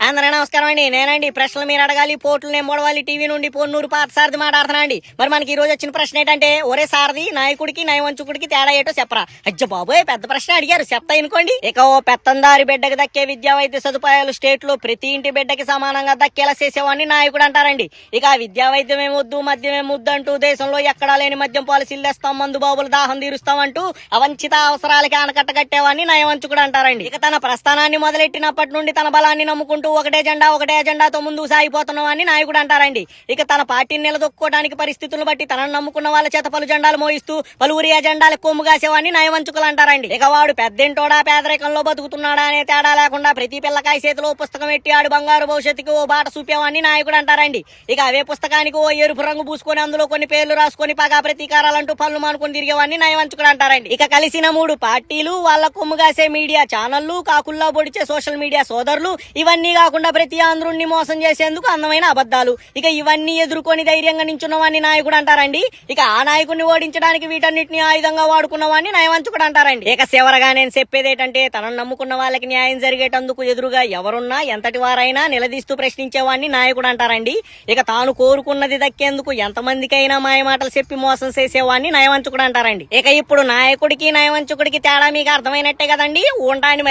అందరూ నమస్కారం అండి. నేనండి ప్రశ్నలు మీరు అడగాలి, పోట్లు నేను పొడవాలి. టీవీ నుండి పొన్నూరు పాత సారథి మాట్లాడుతున్నా అండి. మరి మనకి ఈ రోజు వచ్చిన ప్రశ్న ఏంటంటే, ఒరే సారథి, నాయకుడికి నయవంచుకుడికి తేడా ఏటో చెప్పరా. అజ్జ బాబోయ్, పెద్ద ప్రశ్న అడిగారు, చెప్తా అనుకోండి. ఇక ఓ పెత్తందారి బిడ్డకి దక్కే విద్యా వైద్య సదుపాయాలు స్టేట్ లో ప్రతి ఇంటి బిడ్డకి సమానంగా దక్కేలా చేసేవాడిని నాయకుడు అంటారండి. ఇక ఆ విద్యా వైద్యం ఏమొద్దు, మద్యం ఏమొద్దు అంటూ దేశంలో ఎక్కడా లేని మద్యం పాలసీలు తెస్తాం, మందు బాబులు దాహం తీరుస్తామంటూ అవంచిత అవసరాలకి ఆనకట్ట కట్టేవాడిని నయవంచుకుడు అంటారండి. ఇక తన ప్రస్థానాన్ని మొదలెట్టినప్పటి నుండి తన బలాన్ని నమ్ముకుంటూ ఒకటే ఎజెండాతో ముందు సాగిపోతున్నవాన్ని నాయకుడు అంటారండి. ఇక తన పార్టీని నిలదొక్కుకోవడానికి పరిస్థితులను బట్టి తనను నమ్ముకున్న వాళ్ళ చేత పలు జెండాలు మోయిస్తూ పలువురి ఎజెండాలకు కొమ్ము కాసేవాన్ని నయవంచుకులు అంటారండి. ఇక వాడు పెద్దంటోడా పేదరికంలో బతుకుతున్నాడా అనే తేడా లేకుండా ప్రతి పిల్లకాయ చేతిలో పుస్తకం ఎట్టి ఆడు బంగారు భవిష్యత్తుకి ఓ బాట చూపేవాన్ని నాయకుడు అంటారండి. ఇక అవే పుస్తకానికి ఓ ఎరుపు రంగు పూసుకొని అందులో కొన్ని పేర్లు రాసుకొని పగా ప్రతీకారాలంటూ పనులు మానుకొని తిరిగేవాన్ని నయవంచుకుడు అంటారండి. ఇక కలిసిన 3 పార్టీలు, వాళ్ళ కొమ్ము కాసే మీడియా ఛానళ్లు, కాకుల్లా పొడిచే సోషల్ మీడియా సోదరులు, ఇవన్నీ కాకుండా ప్రతి ఆంధ్రుణ్ణి మోసం చేసేందుకు అందమైన అబద్ధాలు, ఇక ఇవన్నీ ఎదుర్కొని ధైర్యంగా నించున్నవాన్ని నాయకుడు అంటారండి. ఇక ఆ నాయకుడిని ఓడించడానికి వీటన్నిటిని ఆయుధంగా వాడుకున్నవాన్ని నయవంచుకుడు అంటారండి. ఇక చివరగా నేను చెప్పేది ఏంటంటే, తనను నమ్ముకున్న వాళ్ళకి న్యాయం జరిగేటందుకు ఎదురుగా ఎవరున్నా ఎంతటి వారైనా నిలదీస్తూ ప్రశ్నించేవాన్ని నాయకుడు అంటారండి. ఇక తాను కోరుకున్నది దక్కేందుకు ఎంతమందికైనా మాయమాటలు చెప్పి మోసం చేసేవాన్ని నయవంచుకుడు అంటారండి. ఇక ఇప్పుడు నాయకుడికి నయవంచుకుడికి తేడా మీకు అర్థమైనట్టే కదండి. ఉంటాని.